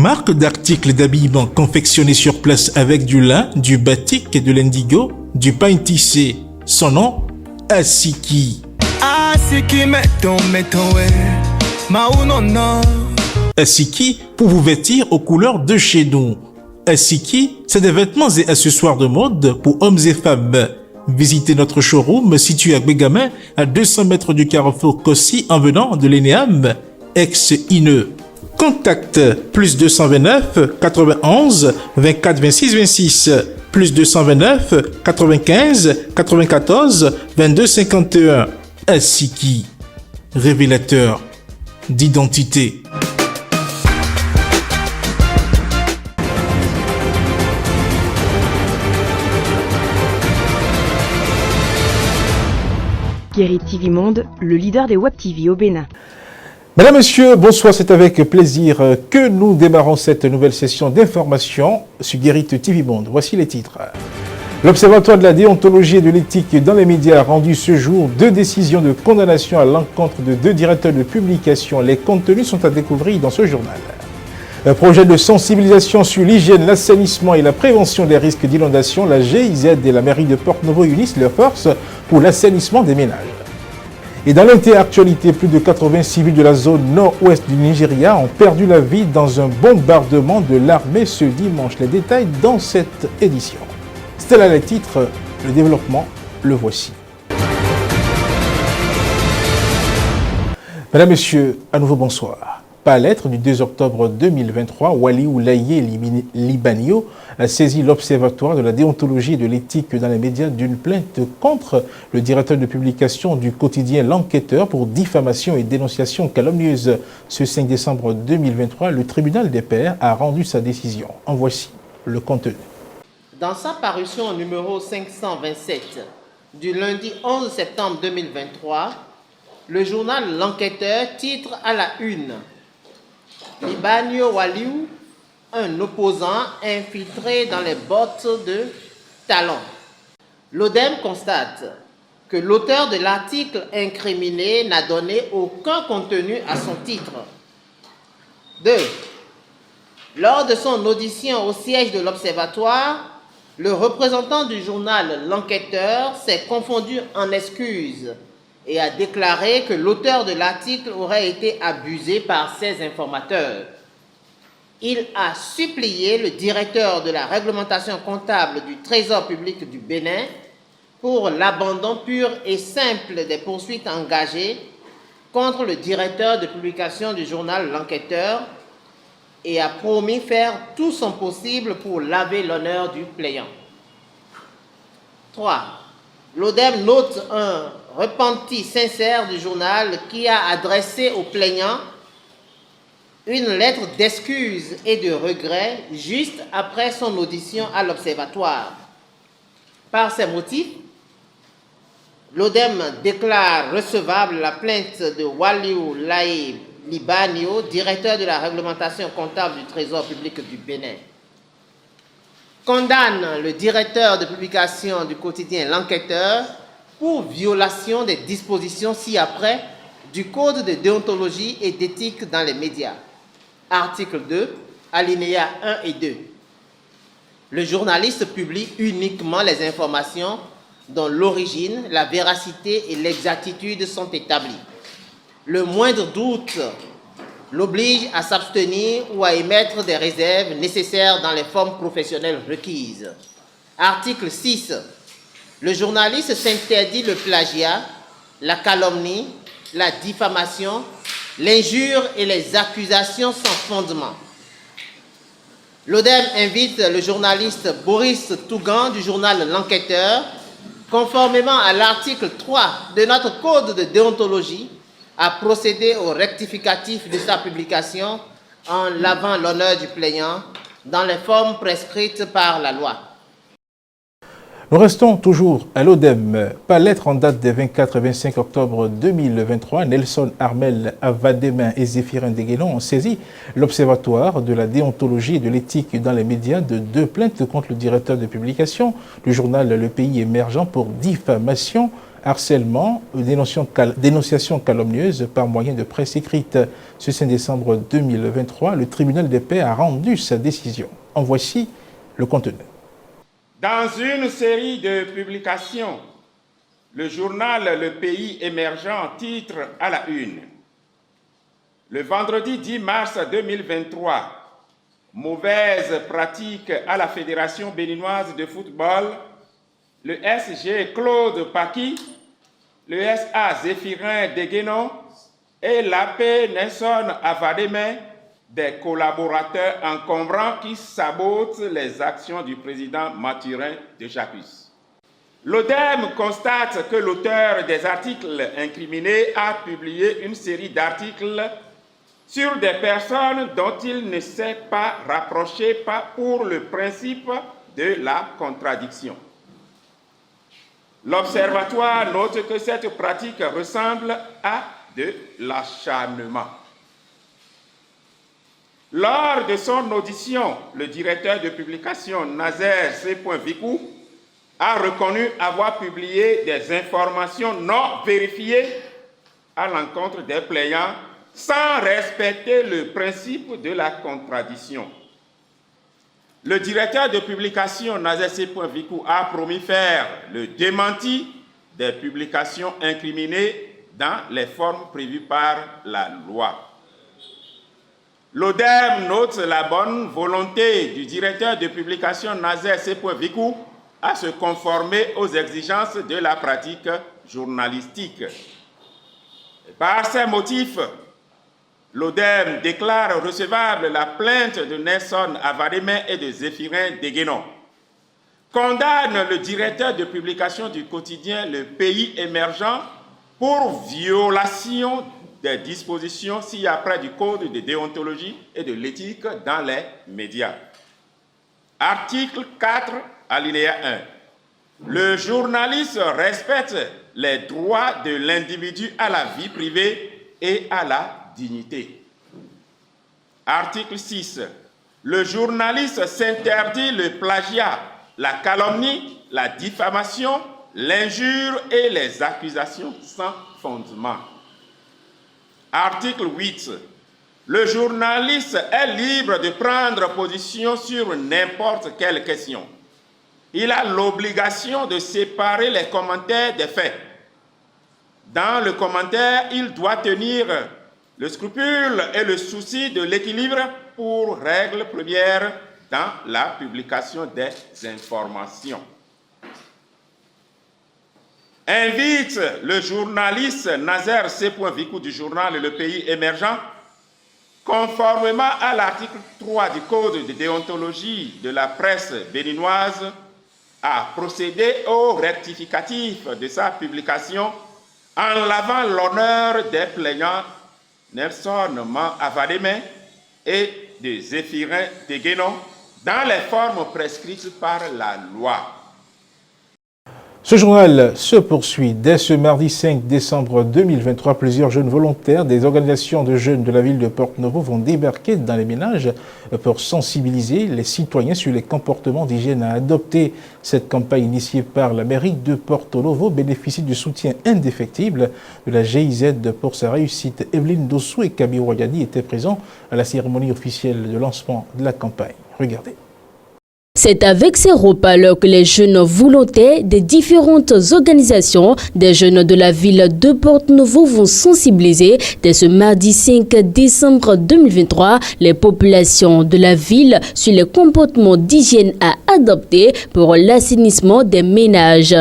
marque d'articles d'habillement confectionnés sur place avec du lin, du batik et de l'indigo, du pain tissé. Son nom, Asiki. Asiki Asiki pour vous vêtir aux couleurs de chez nous. Asiki, c'est des vêtements et accessoires de mode pour hommes et femmes. Visitez notre showroom situé à Bégamin, à 200 mètres du carrefour Kossi en venant de l'ENEAM, ex-INE. Contact plus 229 91 24 26 26 plus 229 95 94 22 51. Asiki, révélateur d'identité. Guéry TV Monde, le leader des Web TV au Bénin. Mesdames, Messieurs, bonsoir, c'est avec plaisir que nous démarrons cette nouvelle session d'information sur Guéry TV Monde. Voici les titres. L'Observatoire de la déontologie et de l'éthique dans les médias a rendu ce jour 2 décisions de condamnation à l'encontre de 2 directeurs de publication. Les contenus sont à découvrir dans ce journal. Un projet de sensibilisation sur l'hygiène, l'assainissement et la prévention des risques d'inondation, la GIZ et la mairie de Porto-Novo unissent leurs forces pour l'assainissement des ménages. Et dans l'interactualité, plus de 80 civils de la zone nord-ouest du Nigeria ont perdu la vie dans un bombardement de l'armée ce dimanche. Les détails dans cette édition. C'était là les titres, le développement, le voici. Mesdames, Messieurs, à nouveau bonsoir. Par lettre du 2 octobre 2023, Waliou Laye Libanio a saisi l'Observatoire de la déontologie et de l'éthique dans les médias d'une plainte contre le directeur de publication du quotidien L'Enquêteur pour diffamation et dénonciation calomnieuse. Ce 5 décembre 2023, le tribunal des pairs a rendu sa décision. En voici le contenu. Dans sa parution numéro 527 du lundi 11 septembre 2023, le journal L'Enquêteur titre à la une Libanio Waliou, un opposant infiltré dans les bottes de Talon. L'ODEM constate que l'auteur de l'article incriminé n'a donné aucun contenu à son titre. 2. Lors de son audition au siège de l'Observatoire, le représentant du journal L'Enquêteur s'est confondu en excuses et a déclaré que l'auteur de l'article aurait été abusé par ses informateurs. Il a supplié le directeur de la réglementation comptable du Trésor public du Bénin pour l'abandon pur et simple des poursuites engagées contre le directeur de publication du journal L'Enquêteur et a promis faire tout son possible pour laver l'honneur du plaignant. 3. L'ODEM note un repenti sincère du journal qui a adressé au plaignant une lettre d'excuse et de regret juste après son audition à l'Observatoire. Par ces motifs, l'ODEM déclare recevable la plainte de Waliou Laye Libanio, directeur de la réglementation comptable du Trésor public du Bénin. Condamne le directeur de publication du quotidien L'Enquêteur pour violation des dispositions ci-après du Code de déontologie et d'éthique dans les médias. Article 2, alinéas 1 et 2. Le journaliste publie uniquement les informations dont l'origine, la véracité et l'exactitude sont établies. Le moindre doute l'oblige à s'abstenir ou à émettre des réserves nécessaires dans les formes professionnelles requises. Article 6. Le journaliste s'interdit le plagiat, la calomnie, la diffamation, l'injure et les accusations sans fondement. L'ODEM invite le journaliste Boris Tougan du journal L'Enquêteur, conformément à l'article 3 de notre Code de déontologie, à procéder au rectificatif de sa publication en lavant l'honneur du plaignant dans les formes prescrites par la loi. Nous restons toujours à l'ODEM. Par lettre en date des 24 et 25 octobre 2023, Nelson Armel Avademain et Zéphirin Deguénon ont saisi l'Observatoire de la déontologie et de l'éthique dans les médias de 2 plaintes contre le directeur de publication du journal Le Pays Émergent pour diffamation harcèlement, dénonciation calomnieuse par moyen de presse écrite. Ce 5 décembre 2023, le tribunal des pairs a rendu sa décision. En voici le contenu. Dans une série de publications, le journal Le Pays émergent titre à la une. Le vendredi 10 mars 2023, mauvaise pratique à la Fédération béninoise de football, le SG Claude Paki, le SA Zéphirin Deguénon et l'AP Nelson Avademe, des collaborateurs encombrants qui sabotent les actions du président Mathurin de Jacques. L'ODEM constate que l'auteur des articles incriminés a publié une série d'articles sur des personnes dont il ne s'est pas rapproché pour le principe de la contradiction. L'Observatoire note que cette pratique ressemble à de l'acharnement. Lors de son audition, le directeur de publication Nazer C. Vicou a reconnu avoir publié des informations non vérifiées à l'encontre des plaignants sans respecter le principe de la contradiction. Le directeur de publication Nazer C. Vicou a promis faire le démenti des publications incriminées dans les formes prévues par la loi. L'ODEM note la bonne volonté du directeur de publication Nazer C. Vicou à se conformer aux exigences de la pratique journalistique. Par ces motifs, l'ODEM déclare recevable la plainte de Nelson Avademe et de Zéphirin Deguénon, condamne le directeur de publication du quotidien Le Pays émergent pour violation des dispositions ci-après du Code de déontologie et de l'éthique dans les médias. Article 4, alinéa 1. Le journaliste respecte les droits de l'individu à la vie privée et à la dignité. Article 6. Le journaliste s'interdit le plagiat, la calomnie, la diffamation, l'injure et les accusations sans fondement. Article 8. Le journaliste est libre de prendre position sur n'importe quelle question. Il a l'obligation de séparer les commentaires des faits. Dans le commentaire, il doit tenir le scrupule et le souci de l'équilibre pour règle première dans la publication des informations. Invite le journaliste Nazer C. Vicou du journal Le Pays émergent, conformément à l'article 3 du Code de déontologie de la presse béninoise, à procéder au rectificatif de sa publication en lavant l'honneur des plaignants Nelson Avademe et de Zéphirin Deguénon dans les formes prescrites par la loi. Ce journal se poursuit. Dès ce mardi 5 décembre 2023, plusieurs jeunes volontaires des organisations de jeunes de la ville de Porto-Novo vont débarquer dans les ménages pour sensibiliser les citoyens sur les comportements d'hygiène à adopter. Cette campagne initiée par la mairie de Porto-Novo bénéficie du soutien indéfectible de la GIZ pour sa réussite. Evelyne Dossou et Kabi Royani étaient présents à la cérémonie officielle de lancement de la campagne. Regardez. C'est avec ces repas-là que les jeunes volontaires des différentes organisations des jeunes de la ville de Porto-Novo vont sensibiliser dès ce mardi 5 décembre 2023 les populations de la ville sur les comportements d'hygiène à adopter pour l'assainissement des ménages.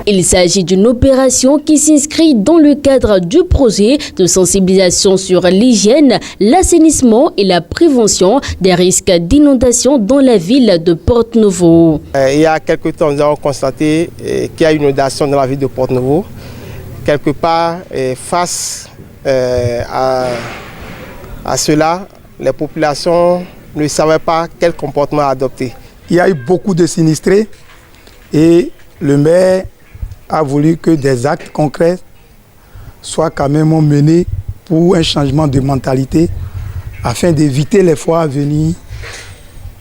Il s'agit d'une opération qui s'inscrit dans le cadre du projet de sensibilisation sur l'hygiène, l'assainissement et la prévention des risques d'inondation dans la ville de Porto-Novo. Il y a quelques temps, nous avons constaté qu'il y a une inondation dans la ville de Porto-Novo. Quelque part, face à cela, les populations ne savaient pas quel comportement adopter. Il y a eu beaucoup de sinistrés et le maire a voulu que des actes concrets soient quand même menés pour un changement de mentalité afin d'éviter les fois à venir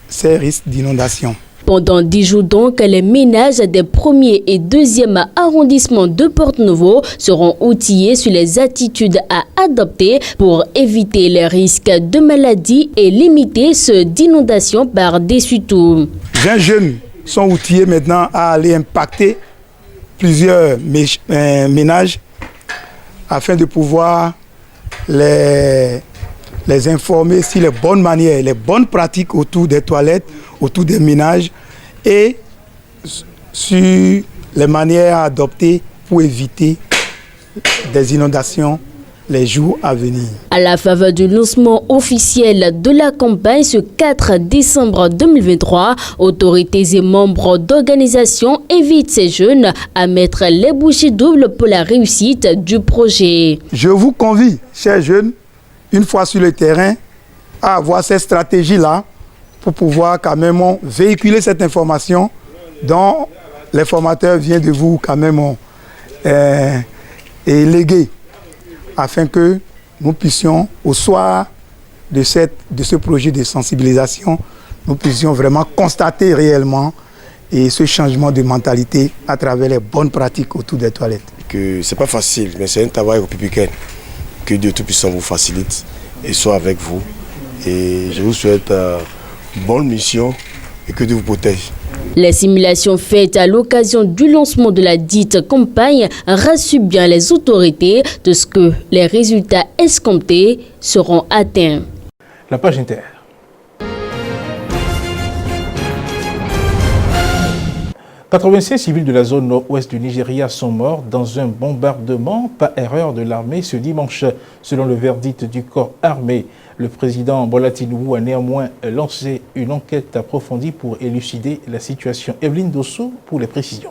ces risques d'inondation. Pendant 10 jours donc, les ménages des 1er et 2e arrondissements de Porto-Novo seront outillés sur les attitudes à adopter pour éviter les risques de maladies et limiter ceux d'inondations par-dessus tout. 20 jeunes sont outillés maintenant à aller impacter plusieurs ménages afin de pouvoir les informer sur les bonnes manières, les bonnes pratiques autour des toilettes, autour des ménages et sur les manières à adopter pour éviter des inondations les jours à venir. À la faveur du lancement officiel de la campagne ce 4 décembre 2023, autorités et membres d'organisations invitent ces jeunes à mettre les bouchées doubles pour la réussite du projet. Je vous convie, chers jeunes, une fois sur le terrain, à avoir cette stratégie-là pour pouvoir quand même véhiculer cette information dont les formateurs viennent de vous quand même léguer afin que nous puissions, au soir de ce projet de sensibilisation, nous puissions vraiment constater réellement ce changement de mentalité à travers les bonnes pratiques autour des toilettes. Que c'est pas facile, mais c'est un travail républicain. Que Dieu Tout-Puissant vous facilite et soit avec vous. Et je vous souhaite bonne mission et que Dieu vous protège. Les simulations faites à l'occasion du lancement de la dite campagne rassurent bien les autorités de ce que les résultats escomptés seront atteints. La page inter. « 85 civils de la zone nord-ouest du Nigeria sont morts dans un bombardement par erreur de l'armée ce dimanche, selon le verdict du corps armé. Le président Bola Tinubu a néanmoins lancé une enquête approfondie pour élucider la situation. Evelyne Dosso pour les précisions.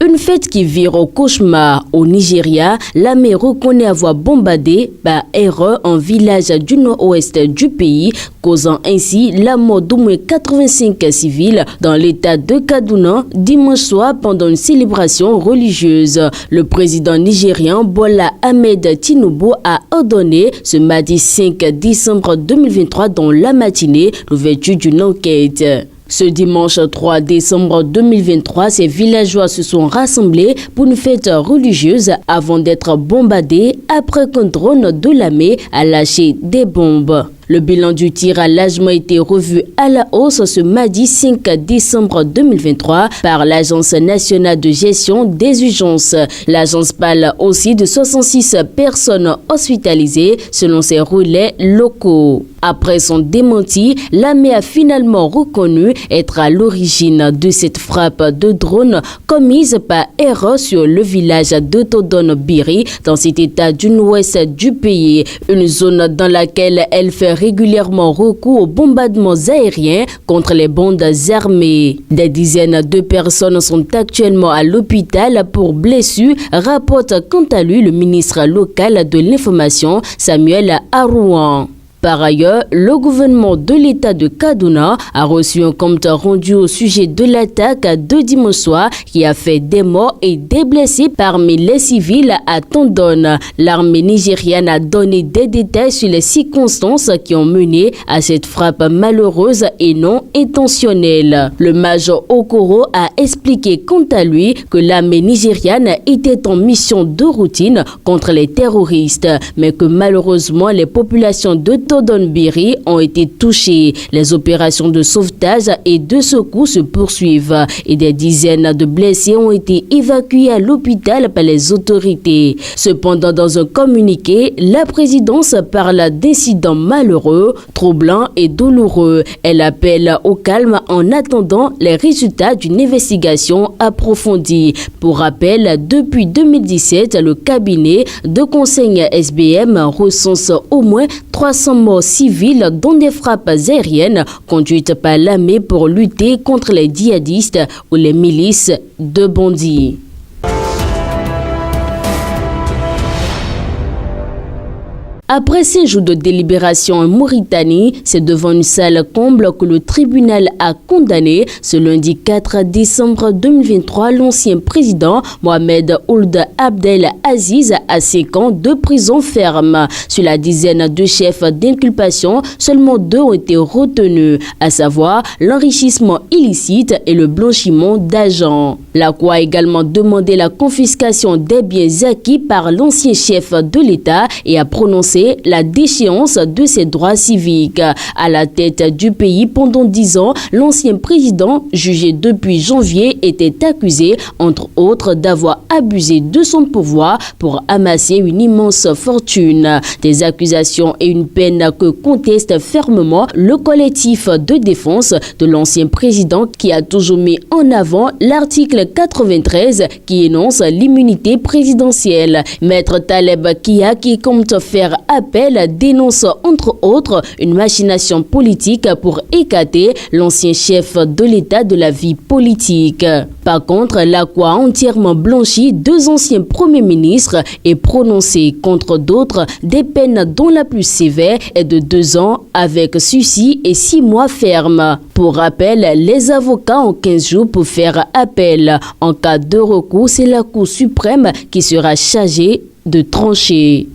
Une fête qui vire au cauchemar au Nigeria, l'armée reconnaît avoir bombardé par erreur un village du nord-ouest du pays, causant ainsi la mort d'au moins 85 civils dans l'état de Kaduna dimanche soir pendant une célébration religieuse. Le président nigérian Bola Ahmed Tinubu a ordonné ce mardi 5 décembre 2023 dans la matinée l'ouverture d'une enquête. Ce dimanche 3 décembre 2023, ces villageois se sont rassemblés pour une fête religieuse avant d'être bombardés après qu'un drone de l'armée a lâché des bombes. Le bilan du tir a largement été revu à la hausse ce mardi 5 décembre 2023 par l'Agence nationale de gestion des urgences. L'agence parle aussi de 66 personnes hospitalisées selon ses relais locaux. Après son démenti, l'armée a finalement reconnu être à l'origine de cette frappe de drone commise par erreur sur le village de Todon-Biri dans cet état du nord-ouest du pays, une zone dans laquelle elle fait régulièrement recours aux bombardements aériens contre les bandes armées. Des dizaines de personnes sont actuellement à l'hôpital pour blessures, rapporte quant à lui le ministre local de l'information Samuel Arouan. Par ailleurs, le gouvernement de l'État de Kaduna a reçu un compte rendu au sujet de l'attaque de dimanche soir qui a fait des morts et des blessés parmi les civils à Tondon. L'armée nigériane a donné des détails sur les circonstances qui ont mené à cette frappe malheureuse et non intentionnelle. Le major Okoro a expliqué quant à lui que l'armée nigériane était en mission de routine contre les terroristes, mais que malheureusement les populations de Todon-Biri ont été touchés. Les opérations de sauvetage et de secours se poursuivent et des dizaines de blessés ont été évacués à l'hôpital par les autorités. Cependant, dans un communiqué, la présidence parle d'incidents malheureux, troublants et douloureux. Elle appelle au calme en attendant les résultats d'une investigation approfondie. Pour rappel, depuis 2017, le cabinet de conseil SBM recense au moins 300 morts civiles dont des frappes aériennes conduites par l'armée pour lutter contre les djihadistes ou les milices de bandits. Après 5 jours de délibération en Mauritanie, c'est devant une salle comble que le tribunal a condamné ce lundi 4 décembre 2023 l'ancien président Mohamed Ould Abdel Aziz à 5 ans de prison ferme. Sur la dizaine de chefs d'inculpation, seulement 2 ont été retenus, à savoir l'enrichissement illicite et le blanchiment d'argent. La Cour a également demandé la confiscation des biens acquis par l'ancien chef de l'État et a prononcé la déchéance de ses droits civiques. À la tête du pays pendant 10 ans, l'ancien président, jugé depuis janvier, était accusé, entre autres, d'avoir abusé de son pouvoir pour amasser une immense fortune. Des accusations et une peine que conteste fermement le collectif de défense de l'ancien président qui a toujours mis en avant l'article 93 qui énonce l'immunité présidentielle. Maître Taleb Kia, qui compte faire appel, dénonce entre autres une machination politique pour écarter l'ancien chef de l'État de la vie politique. Par contre, la Cour a entièrement blanchi 2 anciens premiers ministres et prononcé contre d'autres des peines dont la plus sévère est de 2 ans avec sursis et 6 mois fermes. Pour rappel, les avocats ont 15 jours pour faire appel. En cas de recours, c'est la Cour suprême qui sera chargée de trancher.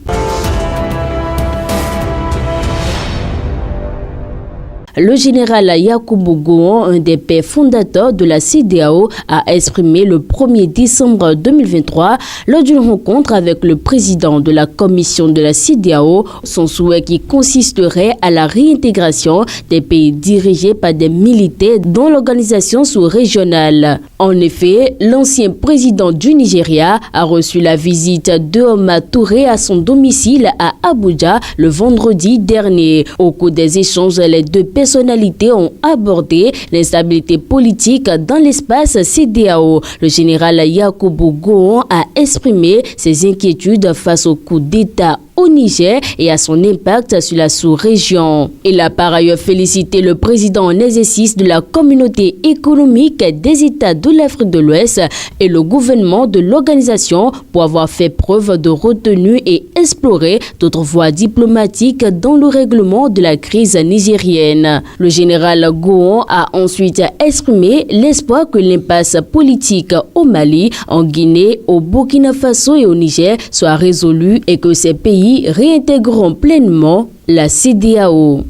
Le général Yakubu Gowon, un des pères fondateurs de la CEDEAO, a exprimé le 1er décembre 2023 lors d'une rencontre avec le président de la commission de la CEDEAO son souhait qui consisterait à la réintégration des pays dirigés par des militaires dans l'organisation sous-régionale. En effet, l'ancien président du Nigeria a reçu la visite de Omar Touré à son domicile à Abuja le vendredi dernier. Au cours des échanges, les 2 personnalités ont abordé l'instabilité politique dans l'espace CEDEAO. Le général Yakubu Gowon a exprimé ses inquiétudes face au coup d'État au Niger et à son impact sur la sous-région. Il a par ailleurs félicité le président en exercice de la communauté économique des États de l'Afrique de l'Ouest et le gouvernement de l'organisation pour avoir fait preuve de retenue et explorer d'autres voies diplomatiques dans le règlement de la crise nigérienne. Le général Gowon a ensuite exprimé l'espoir que l'impasse politique au Mali, en Guinée, au Burkina Faso et au Niger soit résolue et que ces pays réintégreront pleinement la CEDEAO.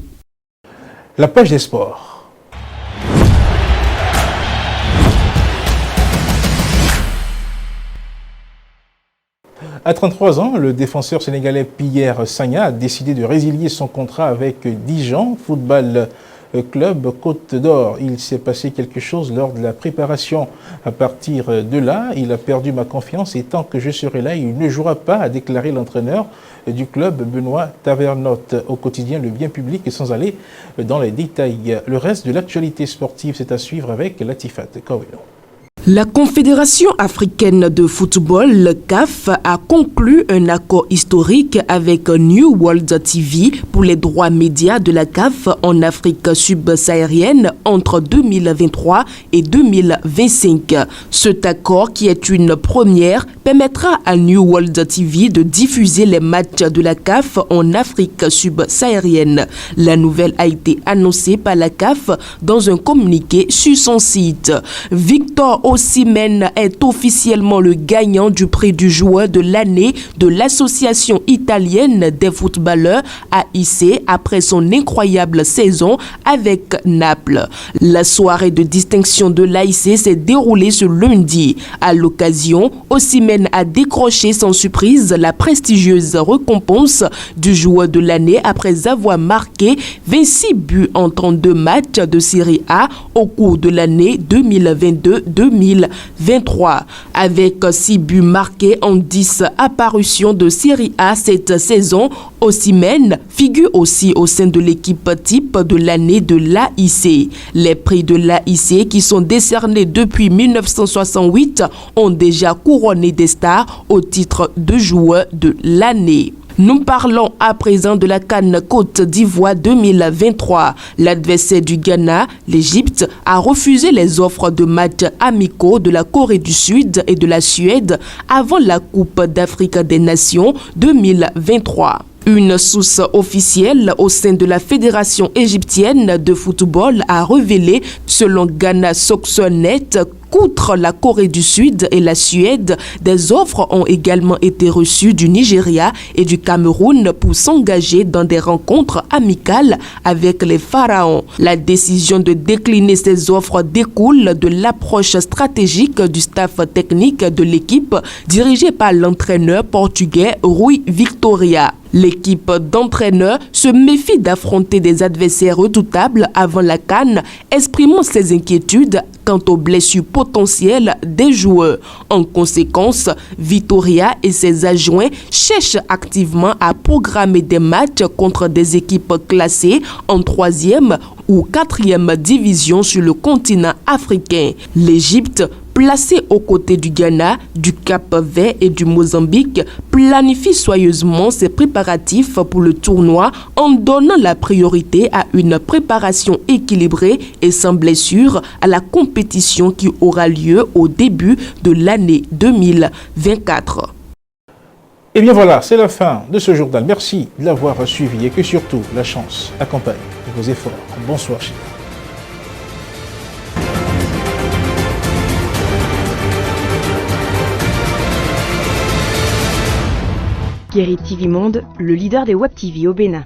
La page des sports. À 33 ans, le défenseur sénégalais Pierre Sagna a décidé de résilier son contrat avec Dijon Football Club Côte d'Or. Il s'est passé quelque chose lors de la préparation. À partir de là, il a perdu ma confiance et tant que je serai là, il ne jouera pas, a déclaré l'entraîneur du club Benoît Tavernotte au quotidien Le Bien Public et sans aller dans les détails. Le reste de l'actualité sportive, c'est à suivre avec Latifat Kawelo. La Confédération africaine de football, le CAF, a conclu un accord historique avec New World TV pour les droits médias de la CAF en Afrique subsaharienne entre 2023 et 2025. Cet accord, qui est une première, permettra à New World TV de diffuser les matchs de la CAF en Afrique subsaharienne. La nouvelle a été annoncée par la CAF dans un communiqué sur son site. Victor Osimhen est officiellement le gagnant du prix du joueur de l'année de l'Association italienne des footballeurs AIC après son incroyable saison avec Naples. La soirée de distinction de l'AIC s'est déroulée ce lundi. À l'occasion, Osimhen a décroché sans surprise la prestigieuse récompense du joueur de l'année après avoir marqué 26 buts en 32 matchs de Série A au cours de l'année 2022-2023. Avec 6 buts marqués en 10 apparitions de Série A cette saison, Osimhen figure aussi au sein de l'équipe type de l'année de l'AIC. Les prix de l'AIC, qui sont décernés depuis 1968, ont déjà couronné des stars au titre de joueur de l'année. Nous parlons à présent de la CAN Côte d'Ivoire 2023. L'adversaire du Ghana, l'Égypte, a refusé les offres de matchs amicaux de la Corée du Sud et de la Suède avant la Coupe d'Afrique des Nations 2023. Une source officielle au sein de la Fédération égyptienne de football a révélé, selon Ghana Soxonet, qu'outre la Corée du Sud et la Suède, des offres ont également été reçues du Nigeria et du Cameroun pour s'engager dans des rencontres amicales avec les Pharaons. La décision de décliner ces offres découle de l'approche stratégique du staff technique de l'équipe dirigée par l'entraîneur portugais Rui Victoria. L'équipe d'entraîneurs se méfie d'affronter des adversaires redoutables avant la CAN, exprimant ses inquiétudes quant aux blessures potentielles des joueurs. En conséquence, Victoria et ses adjoints cherchent activement à programmer des matchs contre des équipes classées en 3e ou 4e division sur le continent africain. L'Égypte, placée aux côtés du Ghana, du Cap-Vert et du Mozambique, planifie soigneusement ses préparatifs pour le tournoi en donnant la priorité à une préparation équilibrée et sans blessure à la compétition qui aura lieu au début de l'année 2024. Et bien voilà, c'est la fin de ce journal. Merci de l'avoir suivi et que surtout la chance accompagne vos efforts. Bonsoir chez vous. Guérit TV Monde, le leader des Web TV au Bénin.